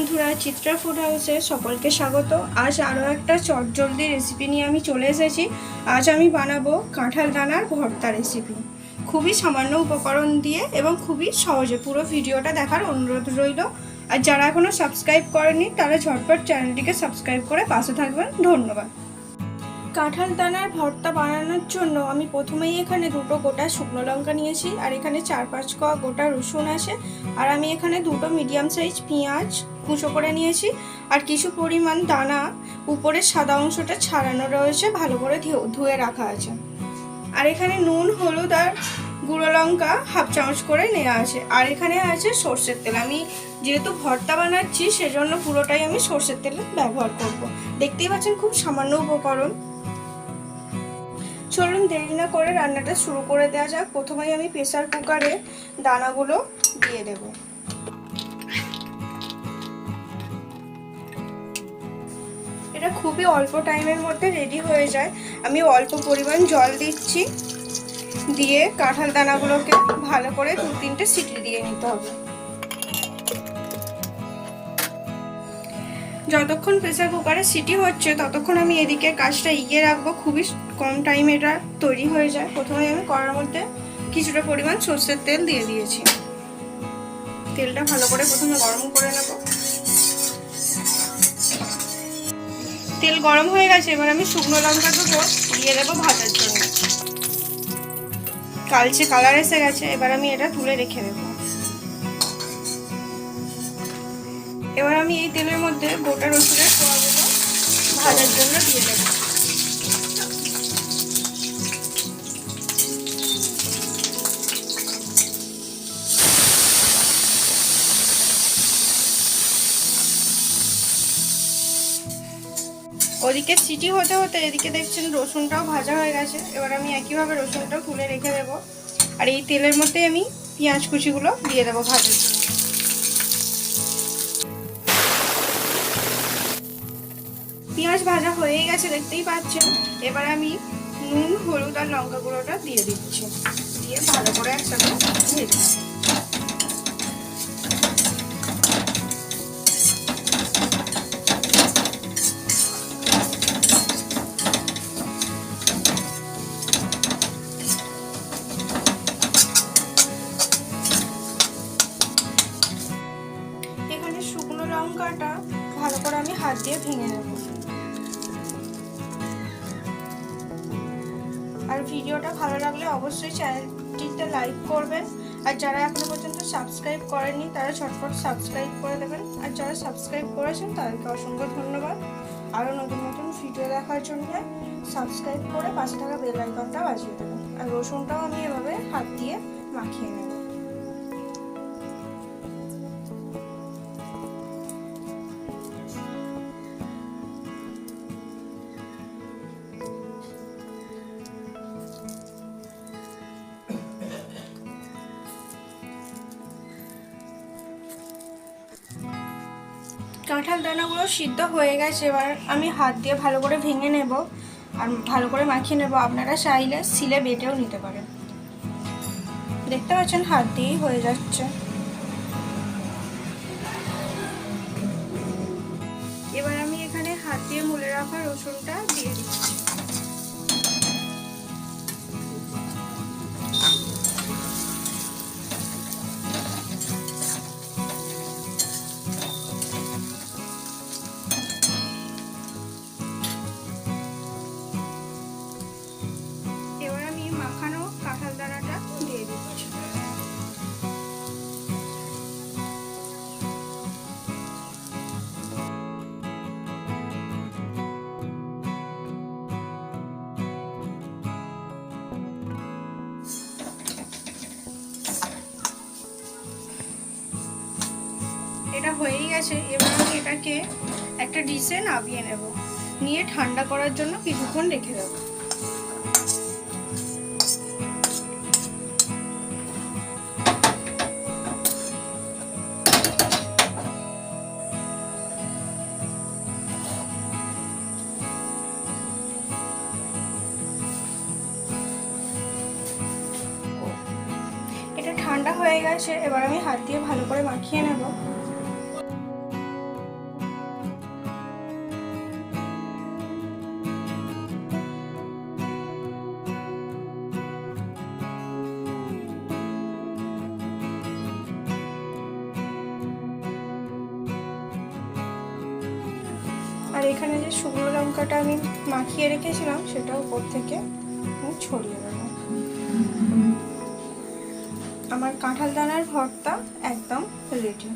বন্ধুরা, চিত্রা ফুড হাউসে সকলকে স্বাগত। আজ আরও একটা চটজলদি রেসিপি নিয়ে আমি চলে এসেছি। আজ আমি বানাবো কাঁঠাল দানার ভর্তা রেসিপি, খুবই সামান্য উপকরণ দিয়ে এবং খুবই সহজে। পুরো ভিডিওটা দেখার অনুরোধ রইল। আর যারা এখনও সাবস্ক্রাইব করেনি তারা ঝটপট চ্যানেলটিকে সাবস্ক্রাইব করে পাশে থাকবেন। ধন্যবাদ। কাঁঠাল দানার ভর্তা বানানোর জন্য আমি প্রথমেই এখানে দুটো গোটা শুকনো লঙ্কা নিয়েছি, আর এখানে 4-5 কোয়া গোটা রসুন আছে, আর আমি এখানে দুটো মিডিয়াম সাইজ পেঁয়াজ কুচো করে নিয়েছি, আর কিছু পরিমাণ দানা উপরের সাদা অংশটা ছাড়ানো রয়েছে, ভালো করে ধুয়ে রাখা আছে। আর এখানে নুন, হলুদ আর গুঁড়ো লঙ্কা হাফ চামচ করে নেওয়া আছে। আর এখানে আছে সর্ষের তেল। আমি যেহেতু ভর্তা বানাচ্ছি সেজন্য পুরোটাই আমি সর্ষের তেল ব্যবহার করব। দেখতেই পাচ্ছেন খুব সামান্য উপকরণ। চলুন দেরি না করে রান্নাটা শুরু করে দেওয়া যাক। প্রথমেই আমি প্রেসার কুকারে দানাগুলো দিয়ে দেব। এটা খুবই অল্প টাইমের মধ্যে রেডি হয়ে যায়। আমি অল্প পরিমাণ জল দিচ্ছি, দিয়ে কাঁঠাল দানাগুলোকে ভালো করে 2-3টে সিটি দিয়ে নিতে হবে। যতক্ষণ প্রেসার কুকারে সিটি হচ্ছে ততক্ষণ আমি এদিকে কাজটা এগিয়ে রাখবো। খুবই কম টাইমে এটা তৈরি হয়ে যায়। প্রথমে আমি কড়ার মধ্যে কিছুটা পরিমাণ সর্ষের তেল দিয়ে দিয়েছি। তেলটা ভালো করে প্রথমে গরম করে নেব। তেল গরম হয়ে গেছে, এবার আমি শুকনো লঙ্কা দুটো দিয়ে দেবো ভাজার জন্য। কালচে কালার এসে গেছে, এবার আমি এটা তুলে রেখে দেবো। এবার আমি এই তেলের মধ্যে গোটা রসুনের কোয়াগুলো ভাজার জন্য দিয়ে দেবো। ওদিকে সিটি হতে হতে এদিকে দেখছেন রসুনটাও ভাজা হয়ে গেছে। এবার আমি একইভাবে রসুনটাও তুলে রেখে দেবো। আর এই তেলের মধ্যে আমি পেঁয়াজ কুচিগুলো দিয়ে দেবো ভাজার জন্য। পেঁয়াজ ভাজা হয়ে গেছে দেখতেই পাচ্ছেন। এবার আমি নুন, হলুদ আর লঙ্কা গুঁড়োটা দিয়ে দিচ্ছি, দিয়ে ভালো করে একসাথে ভেজে নেব। এখানে শুকনো লঙ্কাটা ভালো করে আমি হাত দিয়ে ভেঙে নেব। আর ভিডিওটা ভালো লাগলে অবশ্যই চ্যানেলটিতে লাইক করবেন। আর যারা এখনো পর্যন্ত সাবস্ক্রাইব করেননি তারা ঝটপট সাবস্ক্রাইব করে দেবেন। আর যারা সাবস্ক্রাইব করেছেন তাদেরকে অসংখ্য ধন্যবাদ। আরও নতুন নতুন ভিডিও দেখার জন্য সাবস্ক্রাইব করে পাশে থাকা বেল আইকনটা বাজিয়ে দেবেন। আর রসুনটাও আমি এভাবে হাত দিয়ে মাখিয়ে নেব। কাঁঠাল দানাগুলো সিদ্ধ হয়ে গেছে, এবার আমি হাত দিয়ে ভালো করে ভেঙে নেব আর ভালো করে মাখিয়ে নেব। আপনারা চাইলে শিলে বেটেও নিতে পারেন। দেখতে পাচ্ছেন হাত দিয়েই হয়ে যাচ্ছে। এবার আমি এখানে হাত দিয়ে মুলে রাখা রসুনটা দিয়ে দিচ্ছি। মাখানো কাঁঠাল দানাটা দিয়ে দিচ্ছি। এটা হয়েই গেছে। এবার আমি এটাকে একটা ডিশে নামিয়ে নেব, নিয়ে ঠান্ডা করার জন্য কিছুক্ষণ রেখে দেবো। এটা ঠান্ডা হয়ে গেছে, এবার আমি হাত দিয়ে ভালো করে মাখিয়ে নেব। এখানে যে শুকনো লঙ্কাটা আমি মাখিয়ে রেখেছিলাম সেটা উপর থেকে আমি ছড়িয়ে দেবো। আমার কাঁঠাল দানার ভর্তা একদম রেডি।